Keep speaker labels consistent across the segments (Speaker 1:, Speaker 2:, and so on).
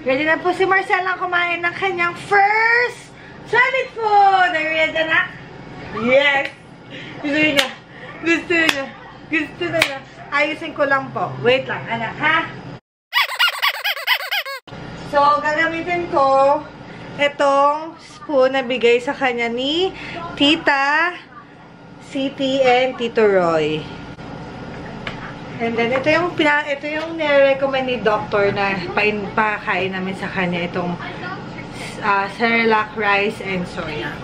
Speaker 1: Ready na po si Marcela kumain ng kanyang first solid food. Are you ready na? Yes! Gusto niya. Gusto niya. Gusto na niya. Ayusin ko lang po. Wait lang, anak, ha? So, gagamitin ko itong spoon na bigay sa kanya ni Tita City and Tito Roy. And then, ito yung nire-recommend ni Doctor na pakain namin sa kanya itong Cerelac rice and soya.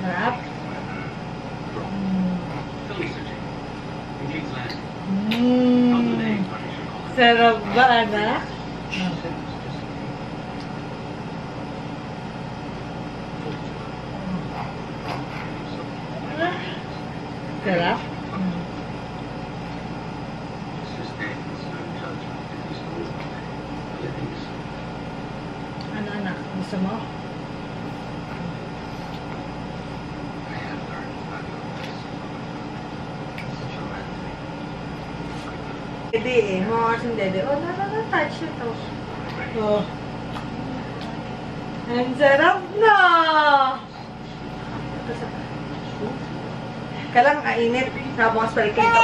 Speaker 1: Sarap. Sarap ba, anak? Sarap? Ano, anak? Gusto mo? Dede eh. Mga kasing dede. Oh, touch ito. Oh. Ang sarap na! Kalang ainit. Nabukas balik ito.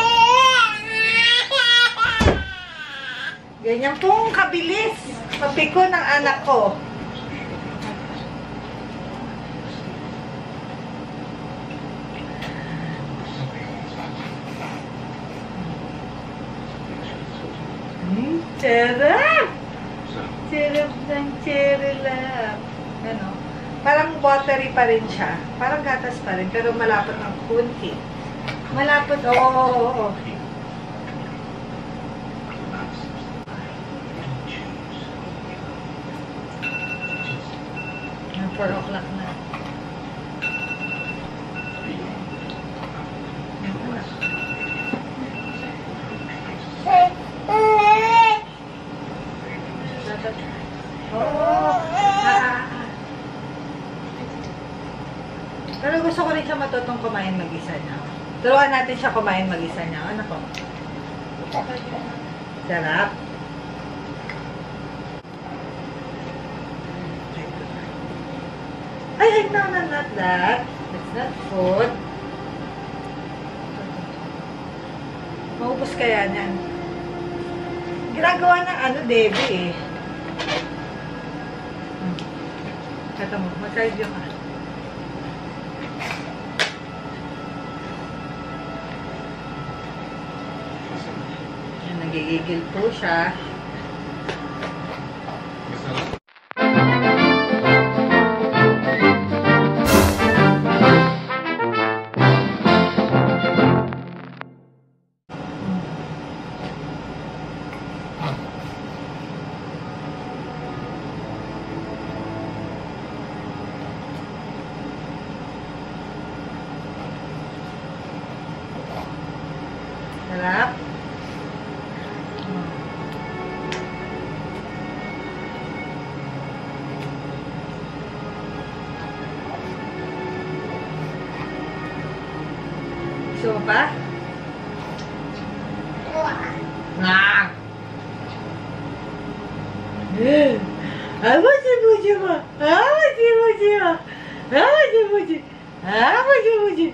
Speaker 1: Ganyan pong kabilis. Papiko ng anak ko. Sarap! Sarap ng Cerelac. Ano? Parang watery pa rin siya. Parang gatas pa rin, pero malapot ng kunti. Malapot, oo. 4 o'clock na. Pero gusto ko rin siya matutong kumain mag-isa niya. Turuan natin siya kumain mag-isa niya. Ano po? Sarap. Ay, no, not that. That's not food. Maubos kaya niyan. Ginagawa ng ano, Debbie eh. Kata mo, mag-side yung ka. Nagigigil po siya. Sarap. Gusto mo pa? Nga! Amuji-muji mo! Amuji-muji mo! Amuji-muji! Amuji-muji!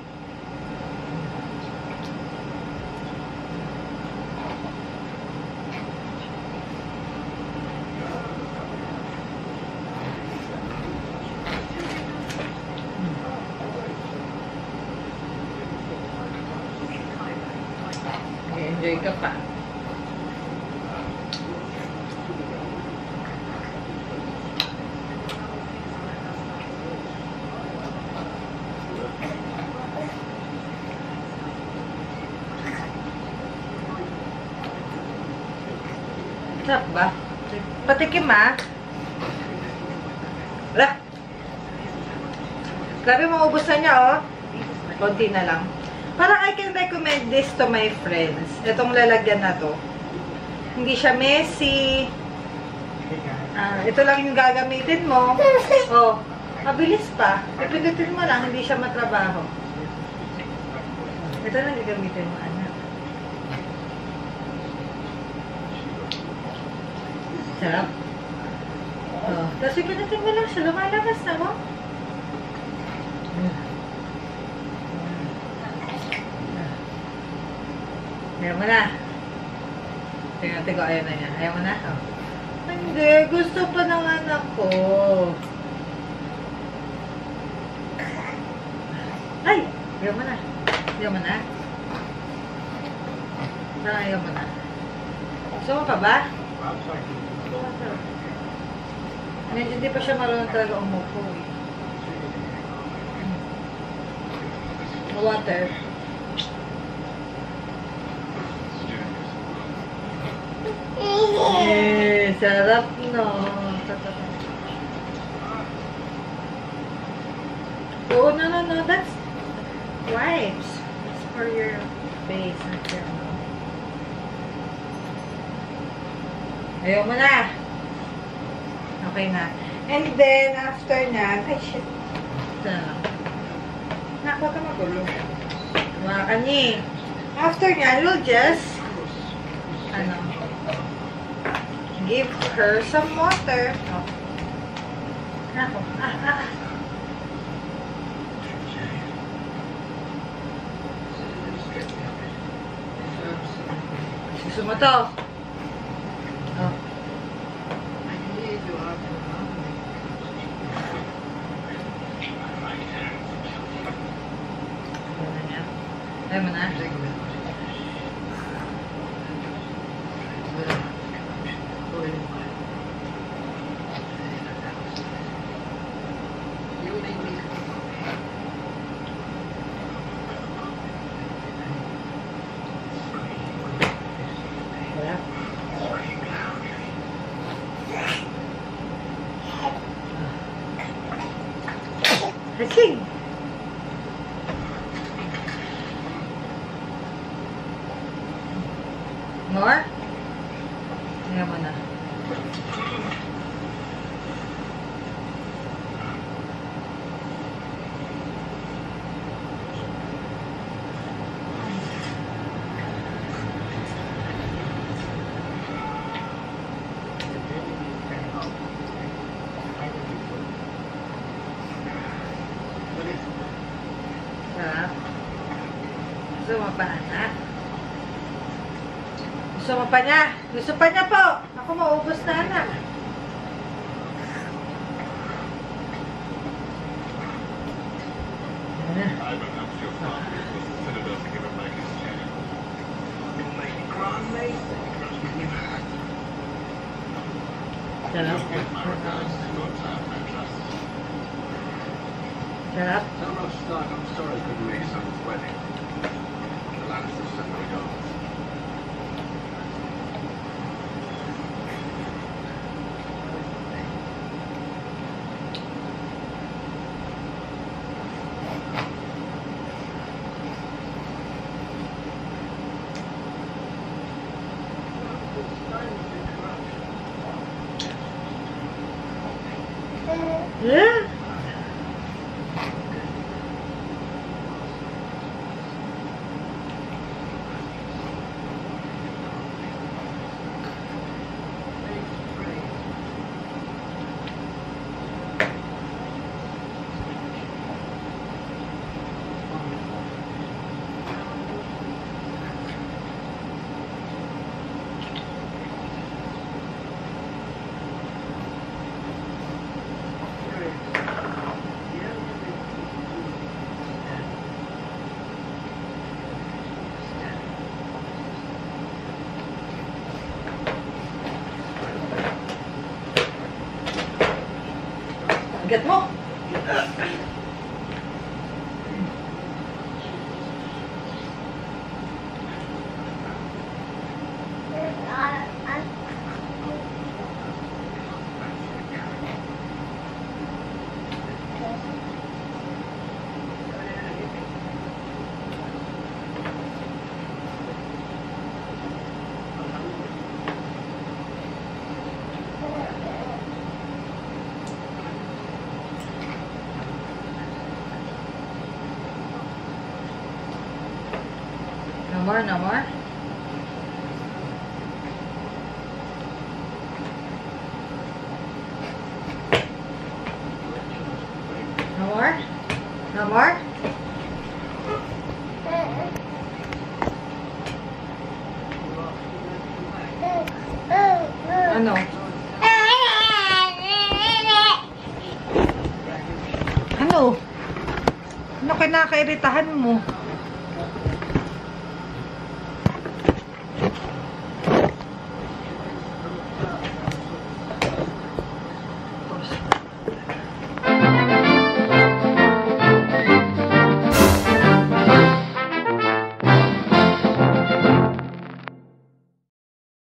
Speaker 1: Enjoy ka pa. Sarap ba? Patikim ah. Wala. Grabe, maubos na niya, oh. Konti na lang. Parang I can recommend this to my friends. Itong lalagyan na to. Hindi siya messy. Ito lang yung gagamitin mo. Oh, mabilis pa. Ipindutin mo lang, hindi siya matrabaho. Ito lang gagamitin mo, anak. Sarap. Oh, tapos ipindutin mo lang siya. Lumalabas na mo. Ayaw mo na. Tingnan ko, ayaw na niya. Ayaw mo na? Oh. Hindi, gusto pa ng anak ko. Ay! Ayaw mo na. Ayaw mo na? Parang ayaw mo na. Gusto mo pa ba? Medyo hindi pa siya marunong talaga umupo. Water. Sarap, no? Oh, no. That's wipes. It's for your face. Not your mouth. Ayaw mo na. Okay na. And then, after na, ay, shit. Ito na lang. Huwag ka magulo. Hawakan niya. After nga, we'll just give her some water. Oh. Nako. Gusto mo to? Oh. Ayaw mo na? Sige. More? Ayaw mo na. Sarap. Gusto mo pa, anak? Gusto mo pa niya? Gusto pa niya po. Ako maubos na, anak. Sarap. Sarap.
Speaker 2: I'm sorry I couldn't make Son's wedding. The Lannisters sent my regards.
Speaker 1: Yeah. Get mo. more, no more. No more? No more? Ano? Ano? Ano kinakairitahan mo?